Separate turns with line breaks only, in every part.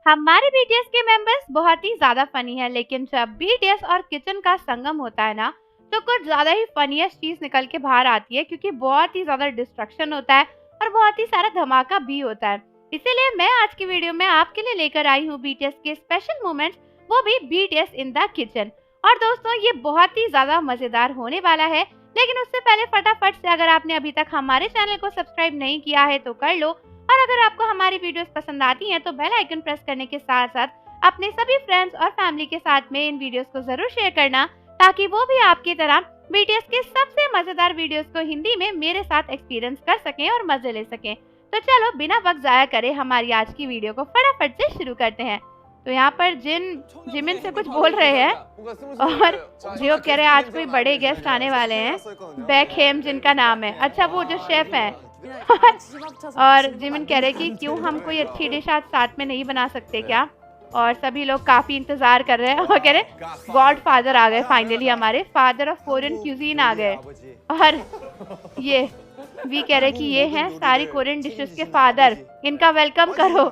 हमारे बीटीएस के मेंबर्स बहुत ही ज्यादा फनी है, लेकिन जब बीटीएस और किचन का संगम होता है ना, तो कुछ ज्यादा ही फनीएस्ट चीज निकल के बाहर आती है, क्योंकि बहुत ही ज्यादा डिस्ट्रक्शन होता है और बहुत ही सारा धमाका भी होता है। इसीलिए मैं आज की वीडियो में आपके लिए लेकर आई हूँ बीटीएस के स्पेशल मोमेंट्स, वो भी बीटीएस इन द किचन। और दोस्तों, ये बहुत ही ज्यादा मजेदार होने वाला है, लेकिन उससे पहले फटाफट से अगर आपने अभी तक हमारे चैनल को सब्सक्राइब नहीं किया है तो कर लो, और अगर आपको हमारी वीडियोस पसंद आती हैं तो बेल आइकन प्रेस करने के साथ साथ अपने सभी फ्रेंड्स और फैमिली के साथ में इन वीडियोस को जरूर शेयर करना, ताकि वो भी आपकी तरह बीटीएस के सबसे मजेदार वीडियोस को हिंदी में मेरे साथ एक्सपीरियंस कर सकें और मजे ले सकें। तो चलो बिना वक्त जाया करे हमारी आज की वीडियो को फटाफट से शुरू करते हैं। तो यहाँ पर जिमिन से कुछ बोल रहे हैं और जियो कह रहे हैं आज कोई बड़े गेस्ट आने वाले हैं, बैकहेम जिनका नाम है। अच्छा, वो जो शेफ है। और जिमिन कह रहे कि क्यों हम कोई अच्छी डिश आज साथ में नहीं बना सकते क्या। और सभी लोग काफी इंतजार कर रहे हैं और कह रहे गॉड फादर आ गए, फाइनली हमारे फादर ऑफ कोरियन क्यूजीन आ गए। और ये भी कह रहे कि ये हैं सारी कोरियन डिशेस के फादर, इनका वेलकम करो।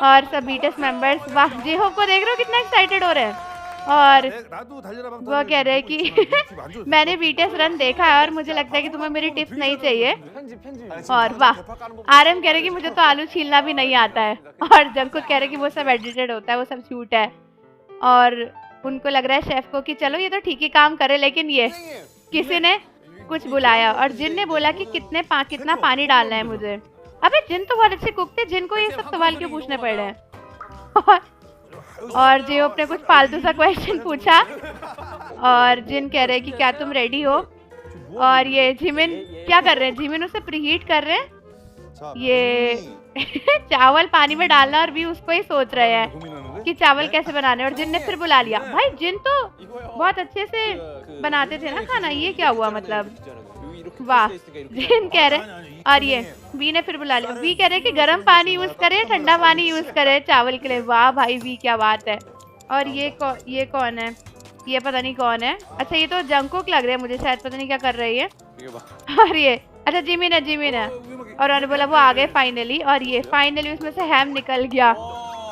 और सब बीटीएस मेंबर्स, वाह, जेहो को देख रहे हो कितना एक्साइटेड हो रहे हैं। और वो कह रहे हैं कि मैंने बीटीएस रन देखा है और मुझे लगता है कि तुम्हें मेरी टिप्स नहीं चाहिए। और वाह, आरएम कह रहे कि मुझे तो आलू छीलना भी नहीं आता है। और जंकुक कह रहे कि वो सब एडिटेड होता है, वो सब झूठ है। और उनको लग रहा है शेफ को कि चलो ये तो ठीक ही काम करे, लेकिन ये किसी ने कुछ बुलाया और जिन ने बोला कि कितना पानी डालना है मुझे। अबे जिन तो बहुत अच्छे कुक थे, जिनको ये सब सवाल क्यों पूछने पड़ रहे हैं। और जियो ने कुछ फालतू सा क्वेश्चन पूछा और जिन कह रहे कि क्या तुम रेडी हो। और ये जिमिन क्या कर रहे हैं, जिमिन उसे प्रीहीट कर रहे हैं। ये चावल पानी में डालना और भी उसको ही सोच रहे हैं कि चावल कैसे बनाने। और जिन ने फिर बुला लिया। भाई जिन तो बहुत अच्छे से बनाते थे ना खाना, ये क्या हुआ मतलब, वाह। जिन कह रहे, और ये वी ने फिर बुला लिया। वी कह रहे कि गर्म पानी यूज करे, ठंडा पानी यूज करे चावल के लिए। वाह भाई वी, क्या बात है। और ये कौन है, ये पता नहीं कौन है। अच्छा, ये तो जंकुक लग रहे हैं मुझे, शायद पता नहीं क्या कर रही है। और ये अच्छा जिमिन है। और उन्होंने बोला वो आ गए फाइनली। और ये फाइनली उसमें से हैम निकल गया।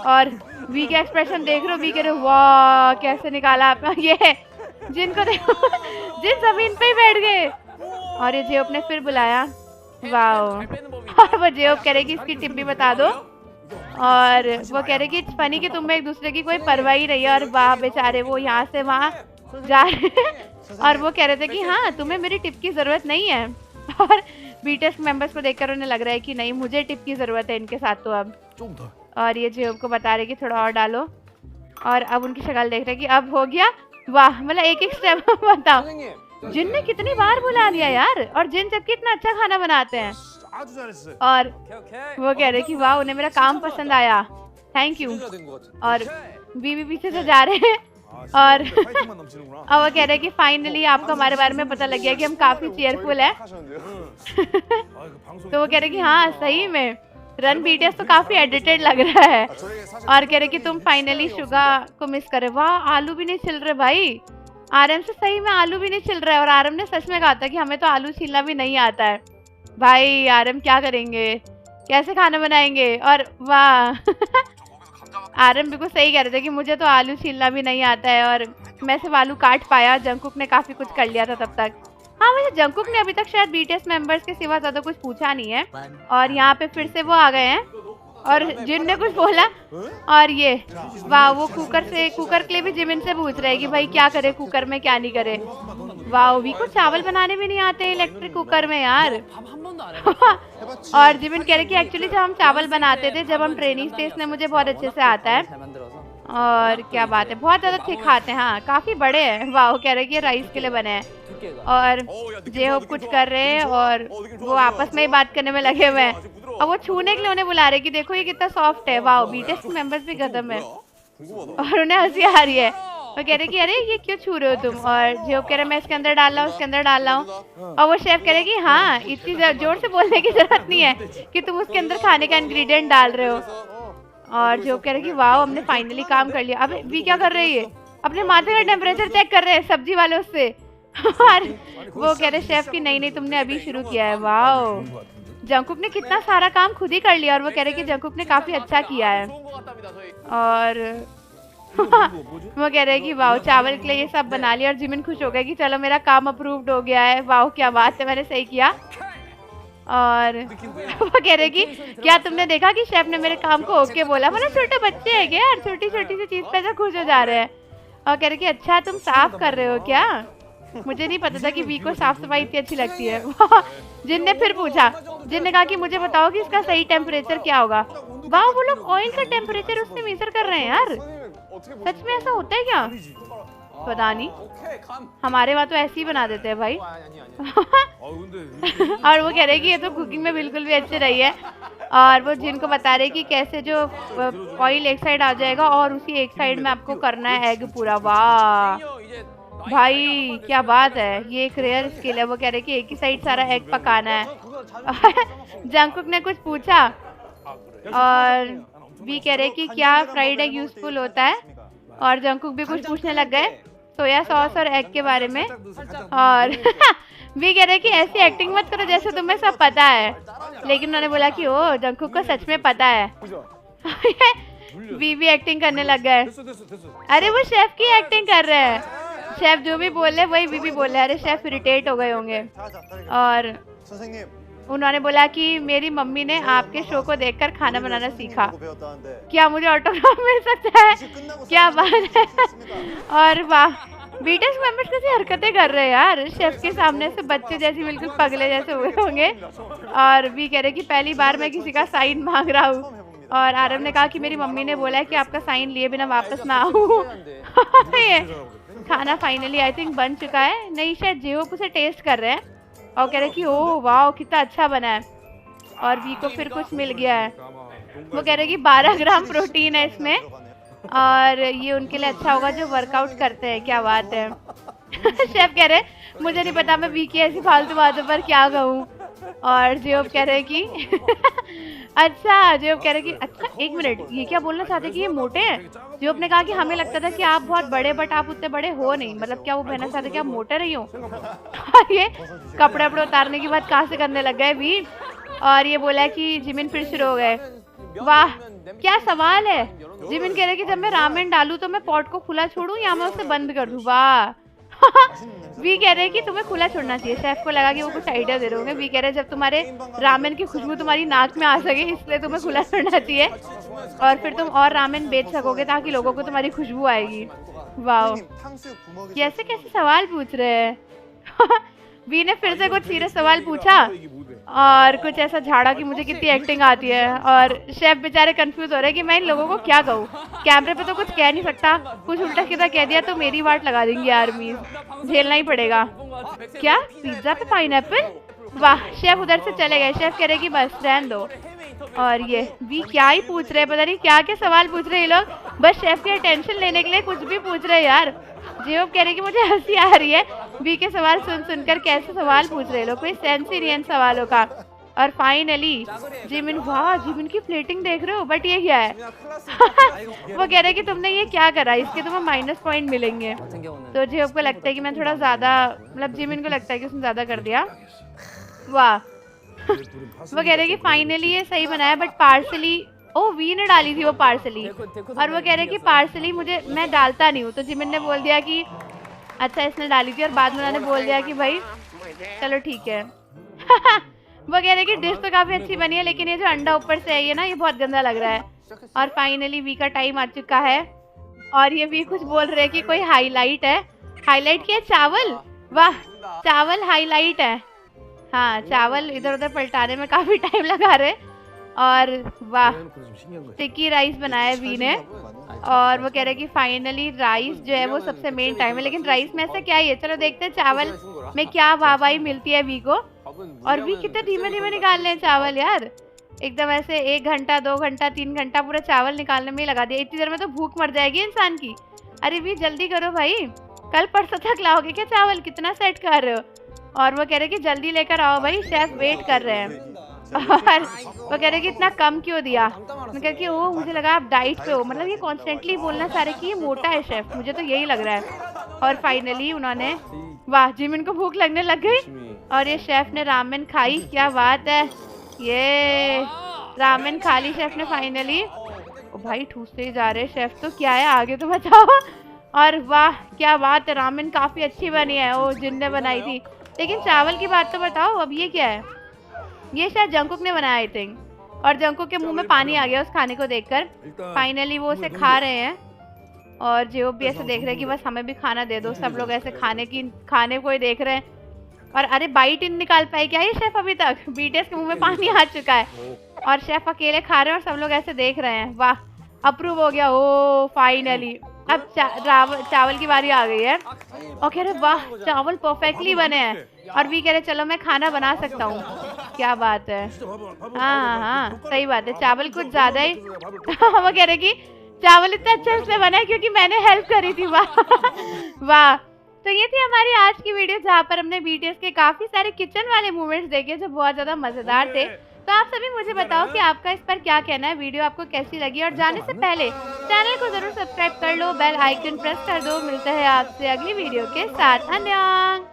और वी के एक्सप्रेशन देख रहे हो, वी कह रहे वाह कैसे निकाला आपने। ये जिनको देखो जिन जमीन पे ही बैठ गए। और ये जेब ने फिर बुलाया, वाह। और वो जेब कह रहे कि इसकी टिप भी बता दो। और वो कह रहे कि फनी कि तुम्हें एक दूसरे की कोई परवाह ही नहीं है। और वाह बेचारे, वो यहाँ से वहाँ जा रहे। और वो कह रहे थे कि हाँ तुम्हें मेरी टिप की जरूरत नहीं है। और बीटीएस मेंबर्स को देखकर उन्हें लग रहा है कि नहीं, मुझे टिप की जरूरत है इनके साथ तो अब। और ये जेब को बता रहे कि थोड़ा और डालो। और अब उनकी शक्ल देख रहे कि अब हो गया। वाह, मतलब एक स्टेप बताओ, जिन ने कितनी बार बुला लिया यार। और जिन जबकि इतना अच्छा खाना बनाते हैं। और वो कह रहे कि वाह उन्हें मेरा काम पसंद आया, थैंक यू। और बीवी पीछे से जा रहे हैं। और वो कह रहे कि फाइनली आपको हमारे बारे में पता लग गया कि हम काफी चीयरफुल है। तो वो कह रहे कि हाँ सही में रन बीटीएस तो काफी एडिटेड लग रहा है। और कह रहे कि तुम फाइनली शुगा को मिस करे। वाह, आलू भी नहीं छिल रहे भाई। आरएम से सही में आलू भी नहीं छिल रहा है। और आरएम ने सच में कहा था कि हमें तो आलू छीलना भी नहीं आता है। भाई आरएम क्या करेंगे, कैसे खाना बनाएंगे। और वाह आरएम बिल्कुल सही कह रहे थे कि मुझे तो आलू छीलना भी नहीं आता है और मैं सिर्फ आलू काट पाया। जंकुक ने काफी कुछ कर लिया था तब तक। हाँ, वैसे जंकुक ने अभी तक शायद बीटीएस मेंबर्स के सिवा ज्यादा कुछ पूछा नहीं है। और यहाँ पे फिर से वो आ गए हैं और जिन ने कुछ बोला। और ये वाह, वो कुकर के लिए भी जिमिन से पूछ रहे हैं कि भाई क्या करे कुकर में, क्या नहीं करे। वाह, वी को चावल बनाने भी नहीं आते इलेक्ट्रिक कुकर में यार। और जिमिन कह रहे कि एक्चुअली जब हम चावल बनाते थे, जब हम ट्रेनिंग थे, इसने मुझे बहुत अच्छे से आता है। और क्या बात है, बहुत ज्यादा थिक खाते हैं, हाँ काफी बड़े हैं। वाह, कह रहे कि ये राइस के लिए बने हैं। और जेहोब कुछ कर रहे हैं और वो आपस में ही बात करने में लगे हुए हैं। और वो छूने के लिए उन्हें बुला रहे कि देखो ये कितना सॉफ्ट है। वाह, बीटीएस मेंबर्स भी गदम है और उन्हें हंसी आ रही है। वो कह रहे कि अरे ये क्यों छू रहे हो तुम। और जेहोब कह रहे मैं इसके अंदर डाल रहा हूँ, इसके अंदर डाल रहा हूँ। और वो शेफ कह रहे कि हाँ इतनी जोर से बोलने की जरूरत नहीं है कि तुम उसके अंदर खाने का इंग्रेडिएंट डाल रहे हो। और जेहोब कह रहे कि वाह हमने फाइनली काम कर लिया। अब वी क्या कर रही है, अपने माथे का टेम्परेचर चेक कर रहे हैं सब्जी वालों से। और वो कह रहे शेफ की नहीं तुमने अभी शुरू किया है। वाह, जंगकुक ने कितना सारा काम खुद ही कर लिया और वो कह रहे कि जंगकुक ने काफी अच्छा किया है। और वो कह रहे कि वाह चावल के लिए ये सब बना लिया और जिमिन खुश हो गया कि चलो मेरा काम अप्रूव्ड हो गया है, वाह क्या बात है, मैंने सही किया। और वो कह रहे कि क्या तुमने देखा कि शेफ ने मेरे काम को ओके बोला, मतलब छोटे बच्चे हैं क्या यार, छोटी छोटी सी चीज पे ऐसा खुश हो जा रहे हैं। और कह रहे कि अच्छा तुम साफ कर रहे हो क्या, मुझे नहीं पता था कि वी को साफ सफाई इतनी अच्छी लगती है। जिन ने फिर पूछा, जिन ने कहा कि मुझे बताओ कि इसका सही टेम्परेचर क्या होगा। वाह वो लोग ऑयल का टेम्परेचर उससे मेजर कर रहे हैं यार, सच में ऐसा होता है क्या, पता नहीं, हमारे वहाँ तो ऐसे ही बना देते हैं भाई। और वो कह रहे कि ये तो कुकिंग में बिल्कुल भी अच्छी रही है। और वो जिनको बता रहे कि कैसे जो ऑयल एक साइड आ जाएगा और उसी एक साइड में आपको करना है एग पूरा। वाह भाई क्या बात है, ये एक रेयर स्किल है। वो कह रहे कि एक ही साइड सारा एग पकाना है। जंगकुक ने कुछ पूछा और वी कह रहे कि क्या फ्राइड एग यूजफुल होता है, और जंगकुक भी कुछ पूछने लग गए सोया सॉस और एग के बारे में। और वी कह रहे कि ऐसी एक्टिंग मत करो जैसे तुम्हें सब पता है, लेकिन उन्होंने बोला कि ओ जंगकुक को सच में पता है। वी भी एक्टिंग करने लग गए, अरे वो शेफ की एक्टिंग कर रहे हैं, शेफ जो भी बोल रहे वही वी भी बोल रहे। अरे शेफ इरिटेट हो गए होंगे। और उन्होंने बोला कि मेरी मम्मी ने आपके शो को देखकर खाना बनाना सीखा, क्या मुझे ऑटोग्राफ मिल सकता है, क्या बात है। और वाह बीटीएस मेंबर्स कैसी हरकतें कर रहे हैं यार, शेफ के सामने से बच्चे जैसे बिल्कुल पगले जैसे हुए होंगे। और वी कह रहे कि पहली बार मैं किसी का साइन मांग रहा हूँ। और आरव ने कहा कि मेरी मम्मी ने बोला है कि आपका साइन लिए बिना वापस ना आऊँ। ये खाना फाइनली आई थिंक बन चुका है, नहीं शायद जेहोप उसे टेस्ट कर रहे हैं और कह रहे कि ओह वाह कितना अच्छा बना है। और वी को फिर कुछ मिल गया है, वो कह रहे कि 12 ग्राम प्रोटीन है इसमें और ये उनके लिए अच्छा होगा जो वर्कआउट करते हैं, क्या बात है। शेफ कह रहे मुझे नहीं पता मैं वी की ऐसी फालतू बातों पर क्या कहूँ। और जेहोप कह रहे कि अच्छा, जेहोप कह रहे कि अच्छा एक मिनट ये क्या बोलना चाहते कि ये मोटे हैं। जेहोप ने कहा कि हमें लगता था कि आप बहुत बड़े बट आप उतने बड़े हो नहीं, मतलब क्या वो कहना चाहते कि आप मोटे नहीं हो। ये कपड़े वपड़े उतारने की बात कहाँ से करने लग गए भी। और ये बोला कि जिमिन फिर शुरू हो गए, वाह क्या सवाल है। जिमिन कह रहे कि जब मैं रामेन डालूं तो मैं पॉट को खुला छोड़ूं या मैं उसे बंद कर दूं। वाह वी कह रहे कि तुम्हें खुला छोड़ना चाहिए, शेफ को लगा कि वो कुछ आइडिया दे रहे होंगे। वी कह रहे जब तुम्हारे रामेन की खुशबू तुम्हारी नाक में आ सके इसलिए तुम्हें खुला छोड़ना चाहिए और फिर तुम और रामेन बेच सकोगे ताकि लोगों को तुम्हारी खुशबू आएगी। वाह कैसे कैसे सवाल पूछ रहे हैं। वी ने फिर से कुछ सीरियस सवाल पूछा और कुछ ऐसा झाड़ा कि मुझे कितनी एक्टिंग आती है। और शेफ बेचारे कंफ्यूज हो रहे हैं कि मैं इन लोगों को क्या कहूँ, कैमरे पे तो कुछ कह नहीं सकता, कुछ उल्टा सीधा कह दिया तो मेरी वाट लगा देंगी आर्मी, झेलना ही पड़ेगा। क्या पिज्जा पे पाइनएप्पल, वाह शेफ उधर से चले गए। शेफ कह रहे कि बस रहने दो। और ये वी क्या ही पूछ रहे हैं, पता नहीं क्या क्या सवाल पूछ रहे हैं ये लोग, बस शेफ की अटेंशन लेने के लिए कुछ भी पूछ रहे हैं यार। जेहोप कह रहे कि मुझे हंसी आ रही है वी के सवाल सुन सुनकर, कैसे सवाल पूछ रहे लोग, कोई सेंस ही नहीं है इन सवालों का। और फाइनली जिमिन, वाह जिमिन की प्लेटिंग देख रहे हो, बट ये क्या है। वो कह रहे कि तुमने ये क्या करा, इसके तुम्हें माइनस पॉइंट मिलेंगे। तो जेहोप को लगता है कि मैं थोड़ा ज्यादा, मतलब जिमिन को लगता है कि उसने ज्यादा कर दिया। वाह वो कह रहे कि फाइनली ये सही बनाया बट पार्सली, ओ वी ने डाली थी वो पार्सली। और वो कह रहे कि पार्सली मुझे, मैं डालता नहीं हूँ। तो जिमिन ने बोल दिया कि अच्छा इसने डाली थी और बाद में उन्होंने बोल दिया कि भाई चलो ठीक है। वो कह रहे कि डिश तो काफी अच्छी बनी है लेकिन ये जो अंडा ऊपर से है ये ना ये बहुत गंदा लग रहा है। और फाइनली वी का टाइम आ चुका है और ये वी कुछ बोल रहे हैं कि कोई हाईलाइट है, हाईलाइट क्या है, चावल, वाह चावल हाईलाइट है। हाँ चावल इधर उधर पलटाने में काफी टाइम लगा रहे। और वाह टिक्की राइस बनाया वी ने। और वो कह रहे कि फाइनली राइस जो है वो सबसे मेन टाइम है, लेकिन राइस में ऐसा क्या ही है, चलो देखते हैं चावल में क्या वाहवाही मिलती है वी को। और वी कितने धीमे धीमे निकाल रहे हैं चावल यार, एकदम ऐसे 1 घंटा 2 घंटा 3 घंटा पूरा चावल निकालने में ही लगा दिया। इतनी देर में तो भूख मर जाएगी इंसान की। अरे वी जल्दी करो भाई, कल परसों तक लाओगे क्या चावल, कितना सेट कर रहे हो। और वो कह रहे कि जल्दी लेकर आओ भाई, शेफ वेट कर रहे हैं। और वो कह रहे कि इतना कम क्यों दिया। मैं कह कि ओ मुझे लगा आप डाइट पे हो, मतलब ये कॉन्स्टेंटली बोलना चाह रहे कि ये मोटा है शेफ, मुझे तो यही लग रहा है। और फाइनली उन्होंने, वाह जिमिन को भूख लगने लग गई और ये शेफ ने रामेन खाई, क्या बात है। ये रामेन खा ली शेफ ने फाइनली। ओ भाई ठूसते ही जा रहे शेफ, तो क्या है आगे तो बताओ। और वाह क्या बात है, रामेन काफी अच्छी बनी है, वो जिनने बनाई थी। लेकिन चावल की बात तो बताओ, अब ये क्या है? ये शायद जंकुक ने बनाया आई थिंक। और जंकुक के मुंह में पानी आ गया उस खाने को देखकर। फाइनली वो उसे खा रहे हैं और जो भी ऐसे देख रहे हैं कि बस हमें भी खाना दे दो। सब लोग ऐसे खाने को ही देख रहे हैं। और अरे बाइट इन निकाल पाए क्या ये शेफ अभी तक? बीटीएस के मुंह में पानी आ चुका है और शेफ अकेले खा रहे हैं और सब लोग ऐसे देख रहे हैं। वाह अप्रूव हो गया। ओ फाइनली अब चावल की बारी आ गई है। और कह रहे वाह चावल परफेक्टली बने हैं। और भी कह रहे चलो मैं खाना बना सकता हूँ। क्या बात है। हाँ हाँ सही बात है, चावल कुछ ज्यादा ही वो कह रहे कि चावल इतना अच्छा इसलिए बना है क्योंकि मैंने हेल्प करी थी। वाह वाह। तो ये थी हमारी आज की वीडियो जहाँ पर हमने बीटीएस के काफी सारे किचन वाले मूवमेंट्स देखे जो बहुत ज्यादा मजेदार थे। तो आप सभी मुझे बताओ कि आपका इस पर क्या कहना है, वीडियो आपको कैसी लगी। और जाने से पहले चैनल को जरूर सब्सक्राइब कर लो, बेल आइकन प्रेस कर दो। मिलते हैं आपसे अगली वीडियो के साथ। अन्यंग।